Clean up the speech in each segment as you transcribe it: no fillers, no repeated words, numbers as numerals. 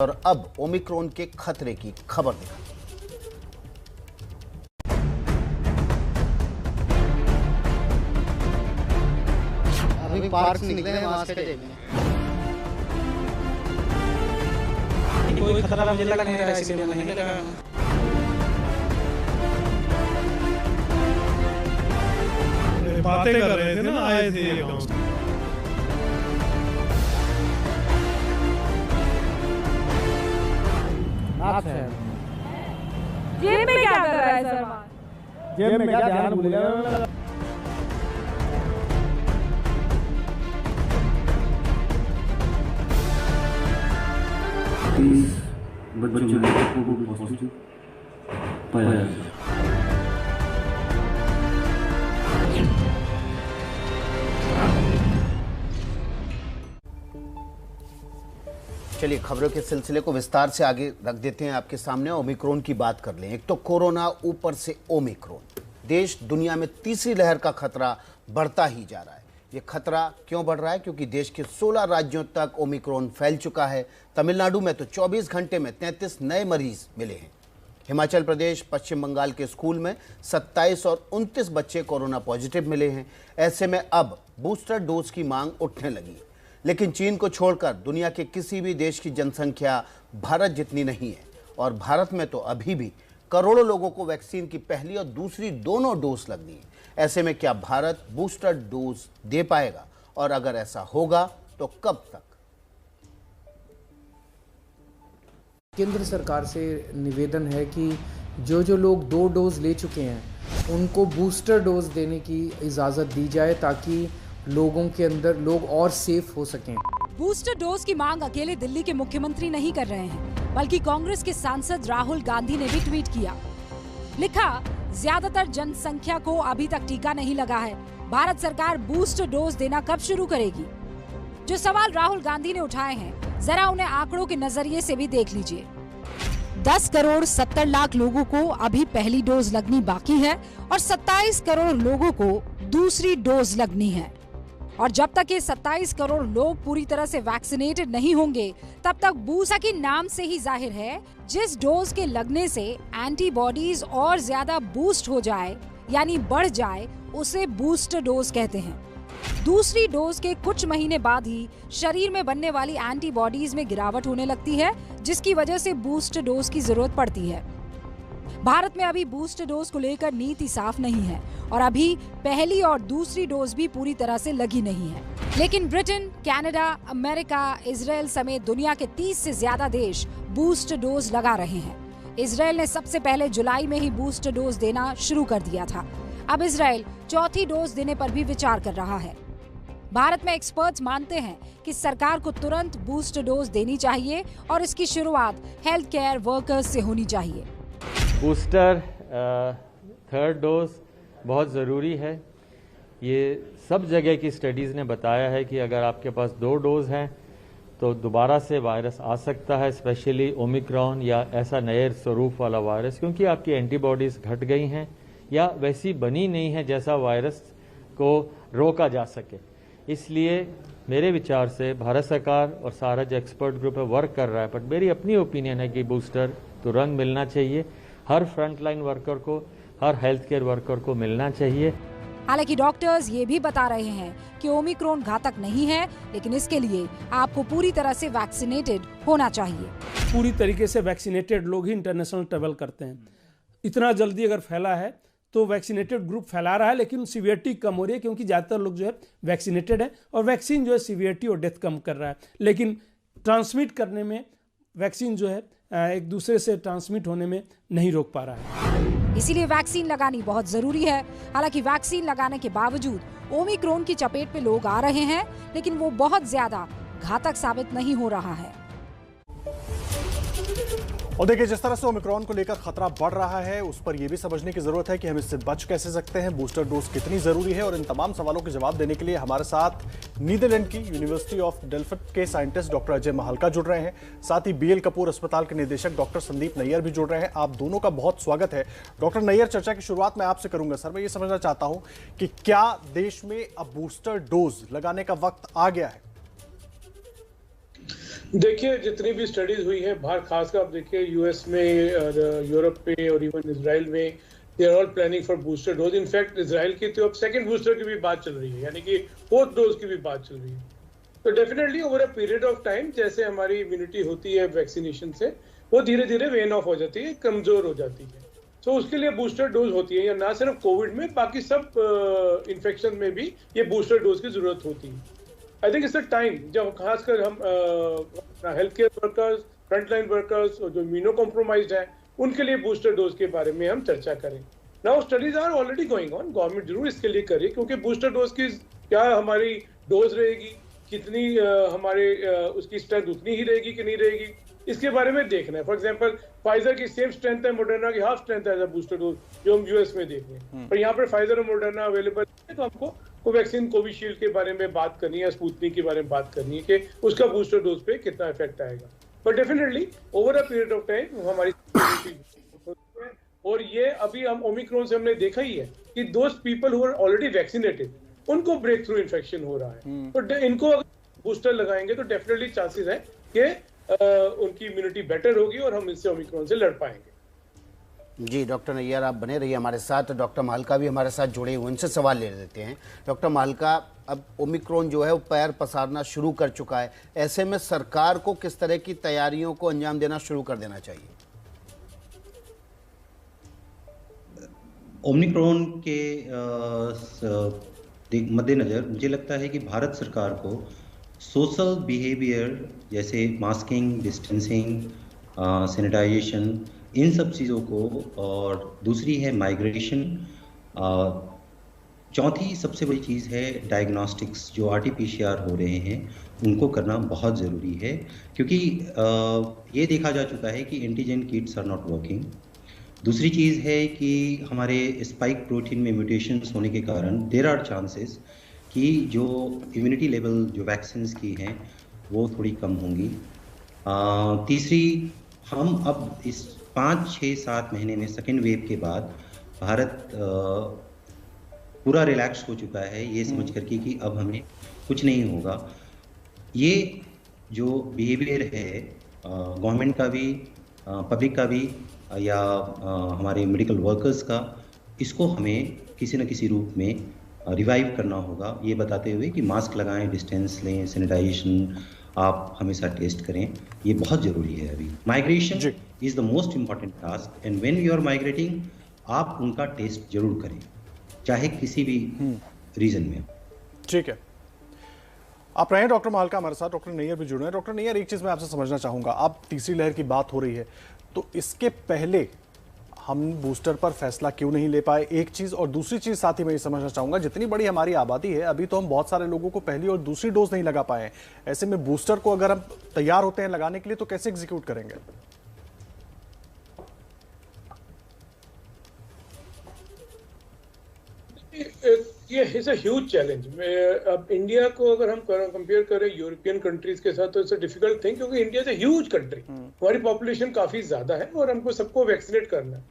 और अब ओमिक्रॉन के खतरे की खबर दिखा। अभी पार्क से निकले हैं, मास्क है। कोई खतरा मुझे लगा नहीं रहा, इसलिए नहीं लगा। बातें कर रहे थे ना, आए थे ये गाँव। जेब में क्या कर रहा है सर? जेब में क्या, ध्यान भूल गया। बच्चों को पॉजिटिव पाया गया। चलिए खबरों के सिलसिले को विस्तार से आगे रख देते हैं आपके सामने। ओमिक्रॉन की बात कर लें। एक तो कोरोना, ऊपर से ओमिक्रॉन। देश दुनिया में तीसरी लहर का खतरा बढ़ता ही जा रहा है। ये खतरा क्यों बढ़ रहा है? क्योंकि देश के 16 राज्यों तक ओमिक्रॉन फैल चुका है। तमिलनाडु में तो 24 घंटे में 33 नए मरीज मिले हैं। हिमाचल प्रदेश, पश्चिम बंगाल के स्कूल में 27 और 29 बच्चे कोरोना पॉजिटिव मिले हैं। ऐसे में अब बूस्टर डोज की मांग उठने लगी है। लेकिन चीन को छोड़कर दुनिया के किसी भी देश की जनसंख्या भारत जितनी नहीं है, और भारत में तो अभी भी करोड़ों लोगों को वैक्सीन की पहली और दूसरी दोनों डोज लगनी है। ऐसे में क्या भारत बूस्टर डोज दे पाएगा, और अगर ऐसा होगा तो कब तक? केंद्र सरकार से निवेदन है कि जो लोग 2 डोज ले चुके हैं उनको बूस्टर डोज देने की इजाज़त दी जाए, ताकि लोगों के अंदर लोग और सेफ हो सकें। बूस्टर डोज की मांग अकेले दिल्ली के मुख्यमंत्री नहीं कर रहे हैं, बल्कि कांग्रेस के सांसद राहुल गांधी ने भी ट्वीट किया। लिखा, ज्यादातर जनसंख्या को अभी तक टीका नहीं लगा है, भारत सरकार बूस्टर डोज देना कब शुरू करेगी? जो सवाल राहुल गांधी ने उठाए हैं, जरा उन्हें आंकड़ों के नजरिए से भी देख लीजिए। 10 करोड़ 70 लाख लोगों को अभी पहली डोज लगनी बाकी है और 27 करोड़ लोगों को दूसरी डोज लगनी है। और जब तक ये 27 करोड़ लोग पूरी तरह से वैक्सीनेटेड नहीं होंगे, तब तक बूस्टर के नाम से ही जाहिर है, जिस डोज के लगने से एंटीबॉडीज और ज्यादा बूस्ट हो जाए यानी बढ़ जाए, उसे बूस्टर डोज कहते हैं। दूसरी डोज के कुछ महीने बाद ही शरीर में बनने वाली एंटीबॉडीज में गिरावट होने लगती है, जिसकी वजह से बूस्टर डोज की जरूरत पड़ती है। भारत में अभी बूस्टर डोज को लेकर नीति साफ नहीं है और अभी पहली और दूसरी डोज भी पूरी तरह से लगी नहीं है। लेकिन ब्रिटेन, कनाडा, अमेरिका, इजराइल समेत दुनिया के 30 से ज्यादा देश बूस्टर डोज लगा रहे हैं। इजराइल ने सबसे पहले जुलाई में ही बूस्टर डोज देना शुरू कर दिया था। अब इजराइल चौथी डोज देने पर भी विचार कर रहा है। भारत में एक्सपर्ट्स मानते हैं कि सरकार को तुरंत बूस्टर डोज देनी चाहिए और इसकी शुरुआत हेल्थ केयर वर्कर्स से होनी चाहिए। बूस्टर थर्ड डोज बहुत ज़रूरी है। ये सब जगह की स्टडीज़ ने बताया है कि अगर आपके पास 2 डोज हैं तो दोबारा से वायरस आ सकता है, स्पेशली ओमिक्रॉन या ऐसा नए स्वरूप वाला वायरस, क्योंकि आपकी एंटीबॉडीज़ घट गई हैं या वैसी बनी नहीं है जैसा वायरस को रोका जा सके। इसलिए मेरे विचार से भारत सरकार और सारा जो एक्सपर्ट ग्रुप है वर्क कर रहा है, बट मेरी अपनी ओपिनियन है कि बूस्टर तुरंत मिलना चाहिए। हर फ्रंटलाइन वर्कर को, हर हेल्थ केयर वर्कर को मिलना चाहिए। हालांकि डॉक्टर्स ये भी बता रहे हैं कि ओमिक्रॉन घातक नहीं है, लेकिन इसके लिए आपको पूरी तरह से वैक्सीनेटेड होना चाहिए। पूरी तरीके से वैक्सीनेटेड लोग ही इंटरनेशनल ट्रेवल करते हैं। इतना जल्दी अगर फैला है तो वैक्सीनेटेड ग्रुप फैला रहा है, लेकिन सीवियरिटी कम हो रही है, क्योंकि ज़्यादातर लोग जो है वैक्सीनेटेड है और वैक्सीन जो है सीवियरिटी और डेथ कम कर रहा है। लेकिन ट्रांसमिट करने में वैक्सीन जो है एक दूसरे से ट्रांसमिट होने में नहीं रोक पा रहा है। इसीलिए वैक्सीन लगानी बहुत जरूरी है। हालांकि वैक्सीन लगाने के बावजूद ओमिक्रॉन की चपेट में लोग आ रहे हैं, लेकिन वो बहुत ज्यादा घातक साबित नहीं हो रहा है। और देखिए, जिस तरह से ओमिक्रॉन को लेकर खतरा बढ़ रहा है, उस पर यह भी समझने की जरूरत है कि हम इससे बच कैसे सकते हैं, बूस्टर डोज कितनी जरूरी है। और इन तमाम सवालों के जवाब देने के लिए हमारे साथ नीदरलैंड की यूनिवर्सिटी ऑफ डेल्फ्ट के साइंटिस्ट डॉक्टर अजय महालका जुड़ रहे हैं। साथ ही BL कपूर अस्पताल के निदेशक डॉक्टर संदीप नैयर भी जुड़ रहे हैं। आप दोनों का बहुत स्वागत है। डॉक्टर नैयर, चर्चा की शुरुआत मैं आपसे करूंगा। सर, मैं ये समझना चाहता हूं कि क्या देश में अब बूस्टर डोज लगाने का वक्त आ गया है? देखिए, जितनी भी स्टडीज हुई है बाहर, खासकर आप देखिए यूएस में और यूरोप में और इवन इजराइल में, they are all planning for booster dose. In fact Israel की तो अब सेकंड बूस्टर की भी बात चल रही है, यानी कि फोर्थ डोज की भी बात चल रही है। तो definitely over a period of time जैसे हमारी इम्यूनिटी होती है वैक्सीनेशन से, वो धीरे धीरे वेन ऑफ हो जाती है, कमजोर हो जाती है। तो उसके लिए बूस्टर डोज होती है, या ना सिर्फ कोविड में, बाकी सब इन्फेक्शन में भी ये बूस्टर डोज की जरूरत होती है। I think it's a time जब खासकर हम health care workers, frontline workers और जो इम्यूनो कॉम्प्रोमाइज्ड हैं, उनके लिए बूस्टर डोज के बारे में हम चर्चा करें। Now studies are already going on, government जरूर इसके लिए करे, क्योंकि बूस्टर डोज की क्या हमारी डोज रहेगी, कितनी हमारे उसकी स्ट्रेंथ उतनी ही रहेगी कि नहीं रहेगी, इसके बारे में देखना है। फॉर एग्जांपल फाइजर की सेम स्ट्रेंथ है, मॉडर्ना की हाफ स्ट्रेंथ है एज अ बूस्टर डोज, जो हम यूएस में देख रहे हैं। पर यहाँ पर फाइजर और मॉडर्ना अवेलेबल है, तो हमको कोवैक्सीन, कोविशील्ड के बारे में बात करनी है, स्पुतनिक के बारे में बात करनी है कि उसका बूस्टर डोज पे कितना इफेक्ट आएगा। But definitely over a period of time हमारी और ये अभी हम ओमिक्रॉन से हमने देखा ही है कि those people who are already vaccinated, उनको ब्रेक थ्रू इन्फेक्शन हो रहा है। तो इनको अगर बूस्टर लगाएंगे तो डेफिनेटली चांसेस है कि उनकी इम्यूनिटी बेटर होगी और हम इससे ओमिक्रॉन से लड़ पाएंगे। जी डॉक्टर नैयर, आप बने रहिए हमारे साथ। डॉक्टर मालका भी हमारे साथ जुड़े हुए, उनसे सवाल ले लेते हैं। डॉक्टर मालका, अब ओमिक्रॉन जो है वो पैर पसारना शुरू कर चुका है, ऐसे में सरकार को किस तरह की तैयारियों को अंजाम देना शुरू कर देना चाहिए? ओमिक्रॉन के मद्देनज़र मुझे लगता है कि भारत सरकार को सोशल बिहेवियर जैसे मास्किंग, डिस्टेंसिंग, सैनिटाइजेशन, इन सब चीज़ों को, और दूसरी है माइग्रेशन, चौथी सबसे बड़ी चीज़ है डायग्नोस्टिक्स, जो RT-PCR हो रहे हैं उनको करना बहुत ज़रूरी है, क्योंकि ये देखा जा चुका है कि antigen kits are not working. दूसरी चीज़ है कि हमारे स्पाइक प्रोटीन में म्यूटेशंस होने के कारण देयर आर चांसेस कि जो इम्यूनिटी लेवल जो वैक्सीन्स की हैं वो थोड़ी कम होंगी। तीसरी, हम अब इस 5, 6, 7 महीने में सेकेंड वेव के बाद भारत पूरा रिलैक्स हो चुका है, ये समझ करके कि अब हमें कुछ नहीं होगा। ये जो बिहेवियर है गवर्नमेंट का भी, पब्लिक का भी, या हमारे मेडिकल वर्कर्स का, इसको हमें किसी न किसी रूप में रिवाइव करना होगा, ये बताते हुए कि मास्क लगाएं, डिस्टेंस लें, सैनिटाइजेशन आप हमेशा टेस्ट करें, ये बहुत ज़रूरी है। अभी migration is the most important task, and when you are migrating आप उनका टेस्ट जरूर करें, चाहे किसी भी रीजन में। ठीक है, आप रहे डॉक्टर मालका हमारे साथ, डॉक्टर नैयर भी जुड़े हैं। डॉक्टर नैयर, एक चीज़ मैं आपसे समझना चाहूँगा, आप तीसरी लहर की बात हो रही है, तो इसके पहले हम बूस्टर पर फैसला क्यों नहीं ले पाए, एक चीज़। और दूसरी चीज़ साथ ही मैं ये समझना चाहूँगा, जितनी बड़ी हमारी आबादी है, अभी तो हम बहुत सारे लोगों को पहली और दूसरी डोज नहीं लगा पाए हैं, ऐसे में बूस्टर को अगर हम तैयार होते हैं लगाने के लिए तो कैसे एग्जीक्यूट करेंगे? ये इज अ ह्यूज चैलेंज। अब इंडिया को अगर हम कंपेयर करें यूरोपियन कंट्रीज के साथ, तो इट्स अ डिफिकल्ट थिंग, क्योंकि India is a huge country, हमारी पॉपुलेशन काफी ज्यादा है और हमको सबको वैक्सीनेट करना है।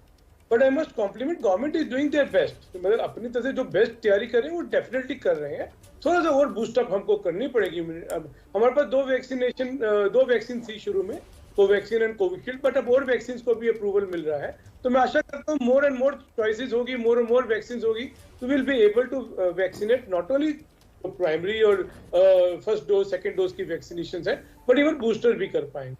But I must compliment, government is doing their best, मतलब अपनी तरफ से जो बेस्ट तैयारी करें वो डेफिनेटली कर रहे हैं। थोड़ा सा और बूस्टअप हमको करनी पड़ेगी। अब हमारे पास दो वैक्सीन थी शुरू में, कोवैक्सीन एंड कोविशील्ड, बट अब और वैक्सीन को भी अप्रूवल मिल रहा है। तो मैं आशा करता हूँ मोर एंड मोर चॉइसेस होगी, मोर एंड मोर वैक्सीन होगी, तो will be able to vaccinate not only primary और फर्स्ट डोज, सेकेंड डोज की वैक्सीनेशन है, बट इवन बूस्टर भी कर पाएंगे।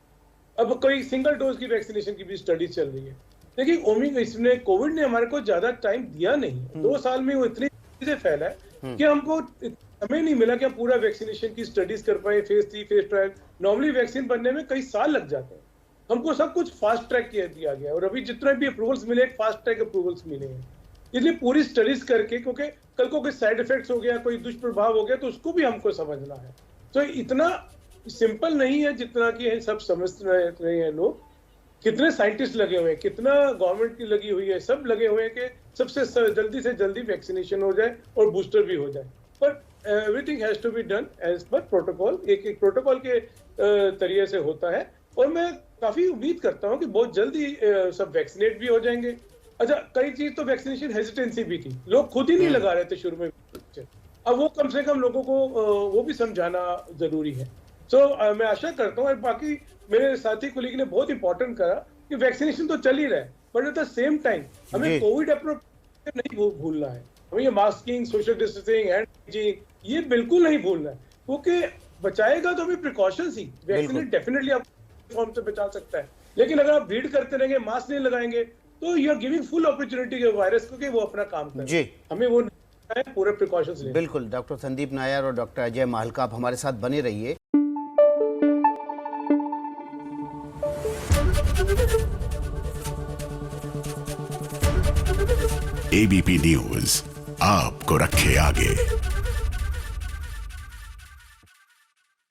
अब कोई सिंगल डोज की वैक्सीनेशन की भी स्टडी चल रही है। देखिए इसने, कोविड ने हमारे को ज्यादा टाइम दिया नहीं, 2 साल में वो इतनी चीजें फैला है कि हमको समय नहीं मिला कि हम पूरा वैक्सीनेशन की स्टडीज कर पाए, phase 3 phase trial. Normally vaccine बनने में कई साल लग जाते हैं, हमको सब कुछ फास्ट ट्रैक दिया गया, और अभी जितने भी अप्रूवल्स मिले, फास्ट ट्रैक अप्रूवल्स मिले हैं। इसलिए पूरी स्टडीज करके, क्योंकि कल को कोई साइड इफेक्ट्स हो गया, कोई दुष्प्रभाव हो गया, तो उसको भी हमको समझना है। तो इतना सिंपल नहीं है जितना कि सब समझ रहे हैं लोग। कितने साइंटिस्ट लगे हुए हैं, कितना गवर्नमेंट की लगी हुई है, सब लगे हुए हैं कि सबसे जल्दी से जल्दी वैक्सीनेशन हो जाए और बूस्टर भी हो जाए। पर everything has to be done as per protocol, एक प्रोटोकॉल के तरीके से होता है, और मैं काफी उम्मीद करता हूं कि बहुत जल्दी सब वैक्सीनेट भी हो जाएंगे। अच्छा, कई चीज तो वैक्सीनेशन हेजिटेंसी भी थी, लोग खुद ही नहीं लगा रहे थे शुरू में, अब वो कम से कम लोगों को वो भी समझाना जरूरी है। सो मैं आशा करता हूँ, और बाकी मेरे साथी कुलीग ने बहुत इंपॉर्टेंट कहा कि वैक्सीनेशन तो चल ही रहा है, but at the same time हमें कोविड अप्रोच नहीं भूलना है। हमें ये masking, social distancing, hand hygiene ये बिल्कुल नहीं भूलना है, क्योंकि बचाएगा तो हमें प्रिकॉशंस ही। वैक्सीन डेफिनेटली आप फॉर्म से बचा सकता है, लेकिन अगर आप भीड़ करते रहेंगे, मास्क नहीं लगाएंगे, तो you are giving full opportunity के वायरस को कि वो अपना काम करे। जी, हमें वो पूरे प्रिकॉशंस लेने। बिल्कुल। डॉक्टर संदीप नायर और डॉक्टर अजय माहलका, आप हमारे साथ बने रहिए। एबीपी न्यूज आपको रखे आगे।